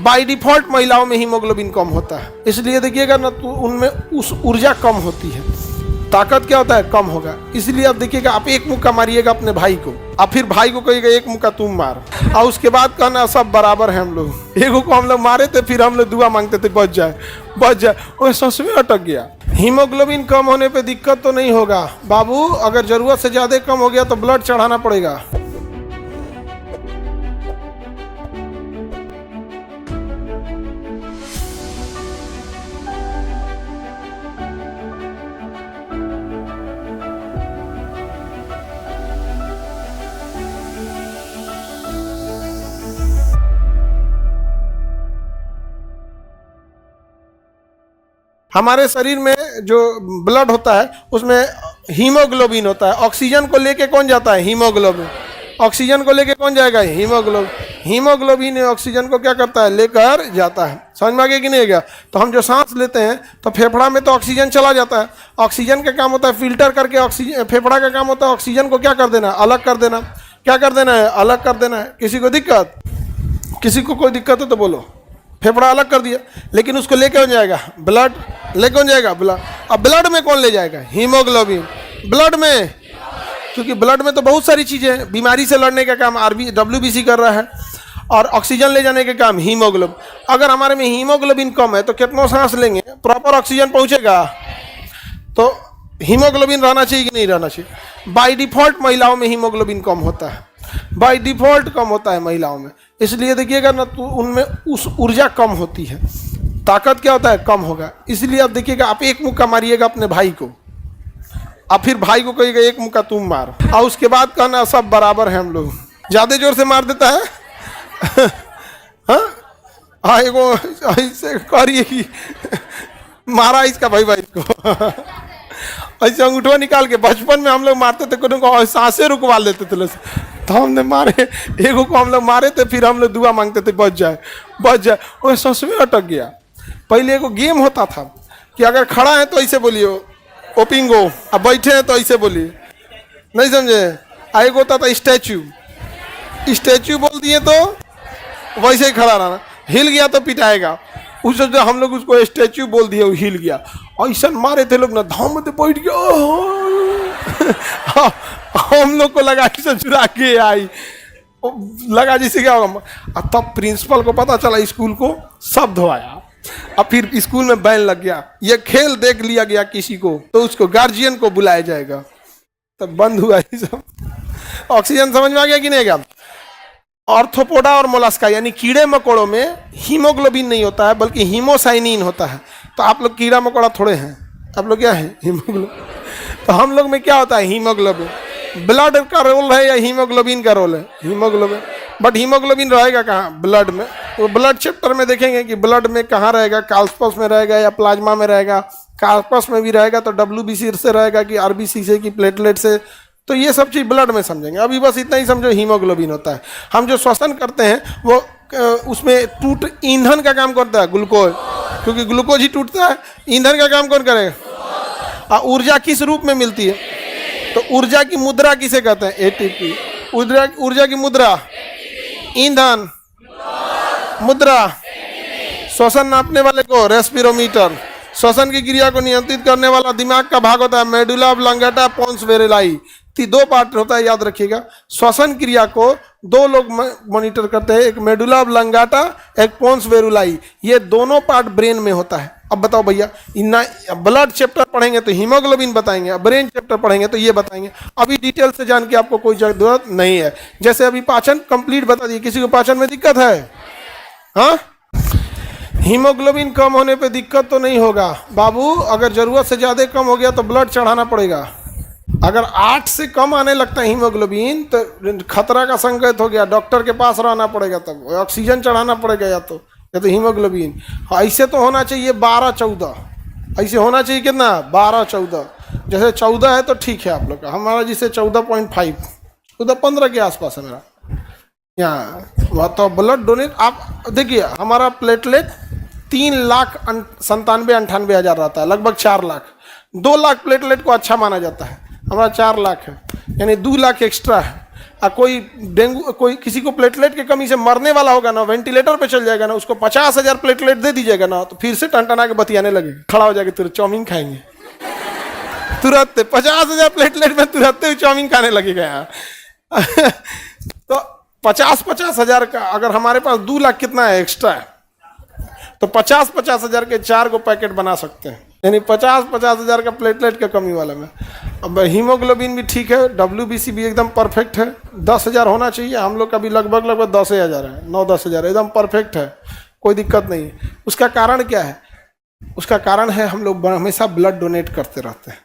By default महिलाओं में haemoglobin कम होता है, इसलिए देखिएगा ना तो उनमें उस ऊर्जा कम होती है, ताकत क्या होता है कम होगा। इसलिए आप देखिएगा, आप एक मुक्का मारिएगा अपने भाई को, आप फिर भाई को कहिएगा एक मुक्का तुम मार, और उसके बाद कहना सब बराबर है हम लोग। एगो को हम लोग मारे थे, फिर हम लोग दुआ मांगते थे बच जाए बच जाए, वो सांस में अटक गया। हीमोग्लोबिन कम होने पे दिक्कत तो नहीं होगा बाबू, अगर जरूरत से ज़्यादा कम हो गया तो ब्लड चढ़ाना पड़ेगा। हमारे शरीर में जो ब्लड होता है उसमें हीमोग्लोबिन होता है। ऑक्सीजन को लेके कौन जाता है? हीमोग्लोबिन। ऑक्सीजन को लेके कौन जाएगा? हीमोग्लोबिन। हीमोग्लोबिन ऑक्सीजन को क्या करता है? लेकर जाता है। समझ में आ गया कि नहीं गया? तो हम जो सांस लेते हैं तो फेफड़ा में तो ऑक्सीजन चला जाता है, ऑक्सीजन का काम होता है फिल्टर करके ऑक्सीजन, फेफड़ा का काम होता है ऑक्सीजन को क्या कर देना? अलग कर देना। क्या कर देना है? अलग कर देना है। किसी को दिक्कत? किसी को कोई दिक्कत है तो बोलो। फेफड़ा अलग कर दिया, लेकिन उसको लेके कौन जाएगा? ब्लड। ले कौन जाएगा? ब्लड। अब ब्लड में कौन ले जाएगा? हीमोग्लोबिन। ब्लड में, क्योंकि ब्लड में तो बहुत सारी चीज़ें, बीमारी से लड़ने का काम WBC कर रहा है, और ऑक्सीजन ले जाने का काम हीमोग्लोबिन। अगर हमारे में हीमोग्लोबिन कम है तो कितना सांस लेंगे? प्रॉपर ऑक्सीजन पहुँचेगा? तो हीमोग्लोबिन रहना चाहिए कि नहीं रहना चाहिए? बाय डिफॉल्ट महिलाओं में हीमोग्लोबिन कम होता है, बाय डिफॉल्ट कम होता है महिलाओं में। इसलिए देखिएगा ना तो उनमें उस ऊर्जा कम होती है, ताकत क्या होता है कम होगा। इसलिए आप देखिएगा, आप एक मुक्का मारिएगा अपने भाई को, आप फिर भाई को कहिएगा एक मुक्का तुम मार, और उसके बाद कहना सब बराबर है हम लोग। ज़्यादा जोर से मार देता है हाँ एगो ऐसे करिए कि मारा इसका भाई को ऐसे अंगूठा निकाल के। बचपन में हम लोग मारते थे, को सांसें रुकवा लेते थे, तो हमने मारे, एगो को हम लोग मारे थे, फिर हम लोग दुआ मांगते थे बच जाए बच जाए, वो सांस में अटक गया। पहले एगो गेम होता था कि अगर खड़ा है तो ऐसे बोलिए ओपिंगो, अब बैठे हैं तो ऐसे बोलिए, नहीं समझे? एगो होता था स्टैचू, स्टैचू बोल दिए तो वैसे ही खड़ा रहना, हिल गया तो पिटाएगा। उस हम लोग उसको स्टैचू बोल दिए, वो हिल गया। ऐसा मारे थे लोग ना, धाम में बैठ गया। हम लोग को लगा कि चुरा के आई, लगा जैसे क्या होगा। तब प्रिंसिपल को पता चला, स्कूल को सब धोया, अब फिर स्कूल में बैन लग गया। ये खेल देख लिया गया किसी को तो उसको गार्जियन को बुलाया जाएगा, तब बंद हुआ ये सब। ऑक्सीजन समझ में आ गया कि नहीं गया? ऑर्थोपोडा और मोलस्का यानी कीड़े मकोड़ों में हीमोग्लोबिन नहीं होता है, बल्कि हीमोसाइनिन होता है। तो आप लोग कीड़ा मकोड़ा थोड़े हैं, आप लोग क्या है? हीमोग्लोबिन। तो हम लोग में क्या होता है? हीमोग्लोबिन। ब्लड का रोल है या हीमोग्लोबिन का रोल है? हीमोग्लोबिन। बट हीमोग्लोबिन रहेगा कहाँ? ब्लड में। वो ब्लड चैप्टर में देखेंगे कि ब्लड में कहाँ रहेगा, कार्पस में रहेगा या प्लाज्मा में रहेगा। कार्पस में भी रहेगा तो WBC से रहेगा कि RBC से कि प्लेटलेट से, तो ये सब चीज़ ब्लड में समझेंगे। अभी बस इतना ही समझो, हीमोग्लोबिन होता है। हम जो श्वसन करते हैं वो उसमें ईंधन का काम करता है ग्लूकोज, क्योंकि ग्लूकोज ही टूटता है। ईंधन का काम कौन करेगा? ऊर्जा किस रूप में मिलती है? तो ऊर्जा की मुद्रा किसे कहते हैं? ATP। ऊर्जा की मुद्रा, ईंधन, मुद्रा। श्वसन नापने वाले को रेस्पिरोमीटर। श्वसन की क्रिया को नियंत्रित करने वाला दिमाग का भाग होता है मेडुला ऑब्लांगेटा पोन्स वेरेलाई। 2 पार्ट होता है, याद रखिएगा। श्वसन क्रिया को 2 लोग मॉनिटर करते हैं, एक मेडुला ऑब्लांगेटा, एक पोन्स वेरुलाई। ये दोनों पार्ट ब्रेन में होता है। अब बताओ भैया, इतना ब्लड चैप्टर पढ़ेंगे तो हीमोग्लोबिन बताएंगे, ब्रेन चैप्टर पढ़ेंगे तो ये बताएंगे। अभी डिटेल से जान के आपको कोई जरूरत नहीं है। जैसे अभी पाचन कंप्लीट बता दिए, किसी को पाचन में दिक्कत है? हाँ, हीमोग्लोबिन कम होने पे दिक्कत तो नहीं होगा बाबू, अगर ज़रूरत से ज़्यादा कम हो गया तो ब्लड चढ़ाना पड़ेगा। अगर 8 से कम आने लगता है हीमोग्लोबिन तो खतरा का संकेत हो गया, डॉक्टर के पास रहना पड़ेगा, तब ऑक्सीजन चढ़ाना पड़ेगा या तो हीमोग्लोबिन। ऐसे तो होना चाहिए 12-14, ऐसे होना चाहिए कितना? 12-14। जैसे 14 है तो ठीक है आप लोग का, हमारा जिसे 14.5, 15 के आसपास है मेरा यहाँ। तो ब्लड डोनेट आप देखिए, हमारा प्लेटलेट 3,97,98,000 रहता है, लगभग 4 लाख। 2 लाख प्लेटलेट को अच्छा माना जाता है, हमारा 4 लाख है, यानी 2 लाख एक्स्ट्रा है। कोई डेंगू, कोई किसी को प्लेटलेट की कमी से मरने वाला होगा ना, वेंटिलेटर पे चल जाएगा ना, उसको 50,000 प्लेटलेट दे दीजिएगा ना, तो फिर से टनटना के बतियाने लगे, खड़ा हो जाएगा, तुरंत चाउमीन खाएंगे, तुरंत 50,000 प्लेटलेट में तुरंत ही चाउमीन खाने लगेगा यहाँ। तो 50,000 का, अगर हमारे पास 2 लाख कितना है एक्स्ट्रा है, तो 50,000 के 4 को पैकेट बना सकते हैं, यानी 50,000 का प्लेटलेट का कमी वाला में। अब हीमोग्लोबिन भी ठीक है, WBC भी एकदम परफेक्ट है, 10,000 होना चाहिए, हम लोग का भी लगभग 10,000 है, 9-10,000 एकदम परफेक्ट है, कोई दिक्कत नहीं है। उसका कारण क्या है? उसका कारण है हम लोग हमेशा ब्लड डोनेट करते रहते हैं।